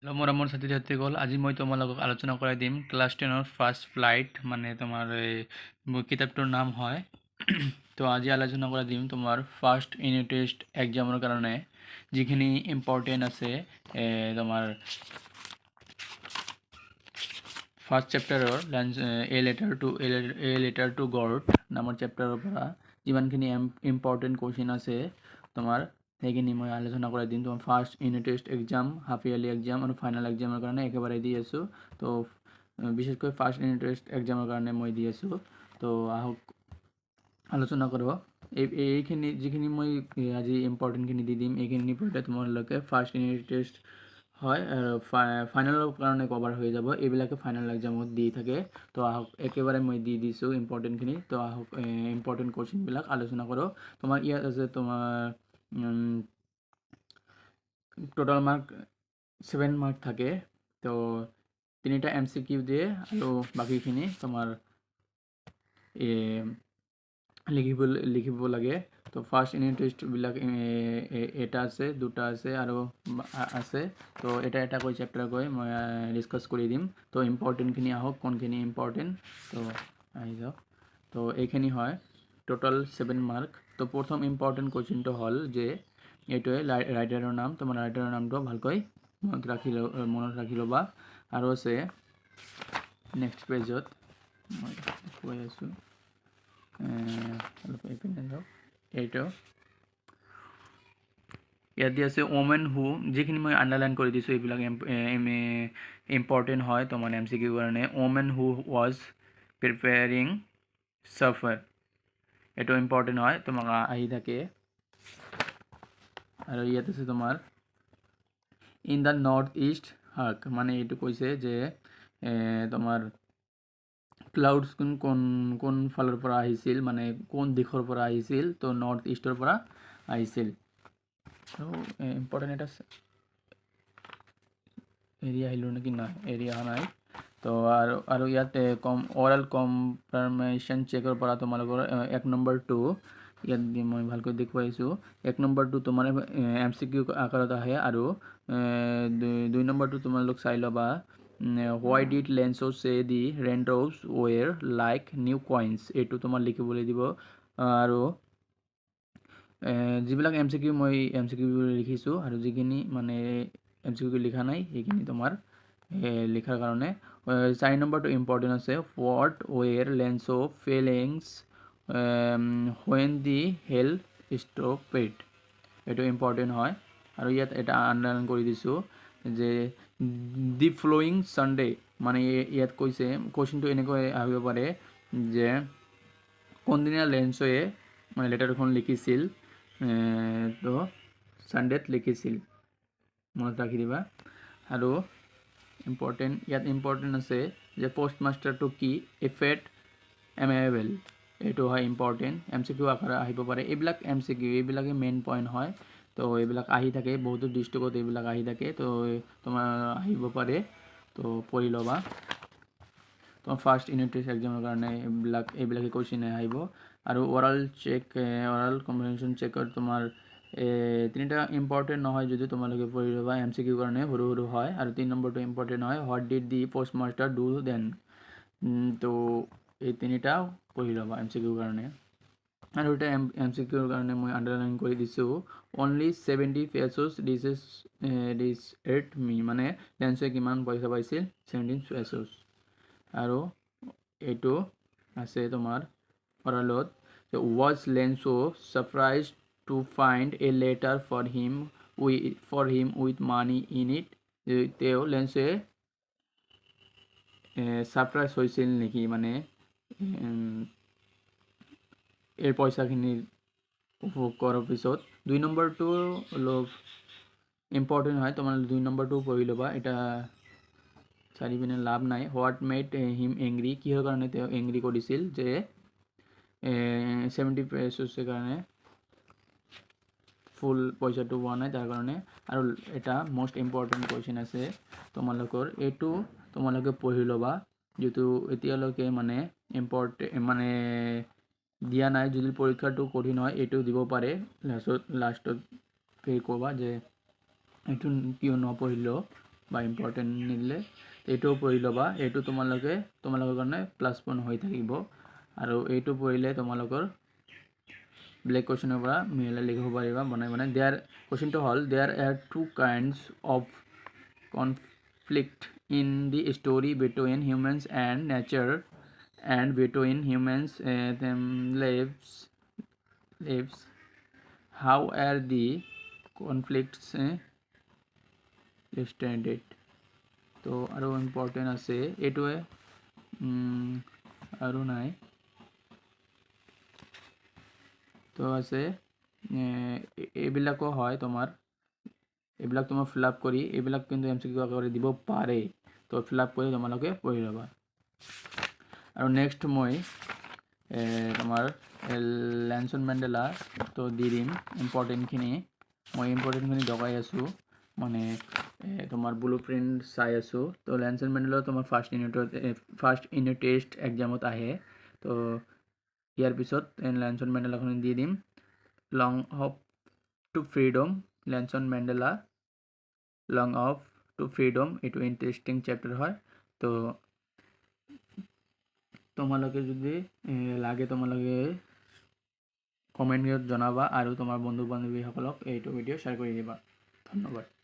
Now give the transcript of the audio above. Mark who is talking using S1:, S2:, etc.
S1: Hello' মোৰ ছাত্ৰী ছাত্ৰীসকল, আজি মই তোমালোকক আলোচনা কৰাই দিম ক্লাছ 10ৰ ফাৰ্ষ্ট ফ্লাইট, মানে তোমাৰ এই কিতাপটোৰ নাম হয়। তো আজি আলোচনা কৰাই দিম তোমাৰ ফাৰ্ষ্ট ইউনিট টেষ্ট এক্সামৰ কাৰণে যিখিনি ইম্পৰ্টেণ্ট আছে। তোমাৰ ফাৰ্ষ্ট চেপ্টাৰৰ এ লেটাৰ টু গড নামৰ চেপ্টাৰৰ পৰা যিমানখিনি ইম্পৰ্টেণ্ট কুৱেশ্যন আছে তোমাৰ সেইখিনি মই আলোচনা কৰাই দিম। তোমাৰ first unit test exam, half yearly exam আৰু ফাইনেল এক্সামৰ কাৰণে একেবাৰে দি আছোঁ। তো বিশেষকৈ ফাৰ্ষ্ট ইউনিট টেষ্ট এক্সামৰ কাৰণে মই দি আছোঁ। তো আহক আলোচনা কৰোঁ। এইখিনি যিখিনি মই আজি ইম্পৰ্টেণ্টখিনি দি দিম, এইখিনি পঢ়িলে তোমালোকে ফাৰ্ষ্ট ইউনিট টেষ্ট হয় আৰু ফাইনেলৰ কাৰণে কভাৰ হৈ যাব। এইবিলাকে ফাইনেল এক্সামত দি থাকে। তো আহক একেবাৰে মই দি দিছোঁ ইম্পৰ্টেণ্টখিনি। তো আহক ইম্পৰ্টেণ্ট কুৱেশ্যনবিলাক আলোচনা কৰোঁ। তোমাৰ ইয়াত আছে তোমাৰ টোটাল মাৰ্ক 7 মাৰ্ক থাকে। তো 3টা MCQ দিয়ে আৰু বাকীখিনি তোমাৰ লিখিব লাগে। তো ফাৰ্ষ্ট ইউনিট টেষ্টবিলাক এটা আছে, দুটা আছে আৰু আছে। তো এটা কৈ চেপ্টাৰকৈ মই ডিছকাছ কৰি দিম। তো ইম্পৰ্টেণ্টখিনি আহক, কোনখিনি ইম্পৰ্টেণ্ট। তো আহি যাওক। তো এইখিনি হয় টোটাল 7 মাৰ্ক। তো প্ৰথম ইম্পৰ্টেণ্ট কুৱেশ্যনটো হ'ল যে এইটোৱে ৰাইটাৰৰ নাম। তোমাৰ ৰাইটাৰৰ নামটো ভালকৈ মনত ৰাখি ল'বা। আৰু আছে নেক্সট পেজত মই কৈ আছোঁ, এইটো ইয়াত দি আছে ওমেন হু, যিখিনি মই আণ্ডাৰলাইন কৰি দিছোঁ এইবিলাক ইম্পৰ্টেণ্ট হয় তোমাৰ MCQ কাৰণে। Women who was preparing Safar, এইটো ইম্পৰ্টেণ্ট হয়, তোমাক আহি থাকে। আৰু ইয়াত আছে তোমাৰ ইন দ্য নৰ্থ ইষ্ট হাক, মানে এইটো কৈছে যে তোমাৰ ক্লাউডছ কোন ফালৰ পৰা আহিছিল, মানে কোন দিশৰ পৰা আহিছিল। তো নৰ্থ ইষ্টৰ পৰা আহিছিল। আৰু ইম্পৰ্টেণ্ট এটা এৰিয়া আহিলোঁ নেকি, নাই এৰিয়া অহা নাই। তো আৰু ইয়াত অ'ৰেল কনফাৰ্মেশ্যন চেকৰ পৰা তোমালোকৰ 1 নম্বৰটো ইয়াত মই ভালকৈ দেখুৱাইছোঁ। 1 নম্বৰটো তোমাৰ MCQ আকাৰত আহে আৰু 2 নম্বৰটো তোমালোক চাই ল'বা। হোৱাই ডিড লেঞ্চো চে দি ৰেণ্টছ ৱেৰ লাইক নিউ কইনছ, এইটো তোমাৰ লিখিবলৈ দিব। আৰু যিবিলাক MCQ মই MCQ লিখিছোঁ আৰু যিখিনি মানে MCQ লিখা নাই সেইখিনি তোমাৰ লিখাৰ কাৰণে। 4 নম্বৰটো ইম্পৰ্টেণ্ট আছে। হোৱাট ৱেৰ লেঞ্চো ফিলিংছ হোৱেন দি হেল ষ্টপেড, এইটো ইম্পৰ্টেণ্ট হয়। আৰু ইয়াত এটা আণ্ডাৰলাইন কৰি দিছোঁ যে দি ফ্ল'য়িং ছানডে, মানে ইয়াত কৈছে কুৱেশ্যনটো এনেকৈ আহিব পাৰে যে কোনদিনা লেঞ্চয়ে মানে লেটাৰখন লিখিছিল। তো ছানডেত লিখিছিল, মনত ৰাখি দিবা। আৰু ইয়াত ইম্পৰ্টেণ্ট আছে যে পষ্ট মাষ্টাৰটো কি, এফেট এমেবেল, এইটো হয় ইম্পৰ্টেণ্ট। MCQ আকাৰে আহিব পাৰে। এইবিলাক MCQ এইবিলাকে মেইন পইণ্ট হয়। তো এইবিলাক আহি থাকে, বহুতো ডিষ্ট্ৰিক্টত এইবিলাক আহি থাকে। তো তোমাৰ আহিব পাৰে, তো পঢ়ি ল'বা। তোমাৰ ফাৰ্ষ্ট ইউনিট টেষ্ট এক্সামৰ কাৰণে এইবিলাকে কুৱেশ্যন আহিব। আৰু অ'ৰেল কম্প্ৰিহেনশ্যন চেকৰ তোমাৰ 3টা ইম্পৰ্টেণ্ট নহয় যদিও তোমালোকে পঢ়ি ল'বা। MCQ কাৰণে সৰু হয়। আৰু 3 নম্বৰটো ইম্পৰ্টেণ্ট হয়, what did the post master do then. তো এই 3টা পঢ়ি ল'বা MCQ কাৰণে। আৰু এটা MCQৰ কাৰণে মই আণ্ডাৰলাইন কৰি দিছোঁ, অনলি 70 পেছ'ছ দিছ এট মি, মানে লেঞ্চে কিমান পইচা পাইছিল, 17 পেছ'ছ। আৰু এইটো আছে তোমাৰ অ'ৰেলত, was Lencho surprised to find a letter for him with money in it, তেওঁ লেঞ্চে ছাৰপ্ৰাইজ হৈছিল নেকি, মানে এই পইচাখিনি উপভোগ কৰাৰ পিছত। 2 নম্বৰটো অলপ ইম্পৰ্টেণ্ট হয়, তোমালোকে 2 নম্বৰটো পঢ়ি ল'বা। এটা চাৰি পিনে লাভ নাই। হোৱাট মেড হিম এংগ্ৰি, কিহৰ কাৰণে তেওঁ এংগ্ৰি কৰিছিল, যে 70 পেছ'ছৰ কাৰণে ফুল পইচাটো পোৱা নাই তাৰ কাৰণে। আৰু এটা মষ্ট ইম্পৰ্টেণ্ট কুৱেশ্যন আছে তোমালোকৰ, এইটো তোমালোকে পঢ়ি ল'বা, যিটো এতিয়ালৈকে মানে মানে দিয়া নাই। যদি পৰীক্ষাটো কঠিন হয় এইটো দিব পাৰে। লাষ্টত ক'বা যে এইটো কিয় নপঢ়িলোঁ। বা ইম্পৰ্টেণ্ট নিদিলে এইটোও পঢ়ি ল'বা। এইটো তোমালোকৰ কাৰণে প্লাছ পইণ্ট হৈ থাকিব আৰু এইটো পঢ়িলে তোমালোকৰ ব্লেক কুৱেশ্যনৰ পৰা মিলাই লিখিব পাৰিবা বনাই দেয়াৰ কুৱেশ্যনটো হ'ল there are two kinds of conflict in the story between humans and nature and between humans lives. How are the conflicts extended? তো আৰু ইম্পৰ্টেণ্ট আছে এইটোৱে আৰু নাই তো আছে এইবিলাকো হয় তোমাৰ এইবিলাক তোমাৰ ফিল আপ কৰি এইবিলাক কিন্তু MCQ আকাৰে দিব পাৰে তো ফিল আপ কৰি তোমালোকে পঢ়ি ল'বা আৰু নেক্সট মই তোমাৰ লেনছন মেণ্ডেলা তো দি দিম ইম্পৰ্টেণ্টখিনি মই ইম্পৰ্টেণ্টখিনি লগাই আছোঁ মানে তোমাৰ ব্লু প্ৰিণ্ট চাই আছোঁ তো লেনছন মেণ্ডেলা তোমাৰ ফাৰ্ষ্ট ইউনিট টেষ্ট এক্সামত আহে তো ইয়াৰ পিছত লেনছন মেণ্ডেলাখন দি দিম long walk to freedom Nelson Mandela long walk to freedom এইটো ইণ্টাৰেষ্টিং চেপ্টাৰ হয় তো তোমালোকে যদি লাগে তোমালোকে কমেণ্টত জনাবা আৰু তোমাৰ বন্ধু বান্ধৱীসকলক এইটো ভিডিঅ' শ্বেয়াৰ কৰি দিবা ধন্যবাদ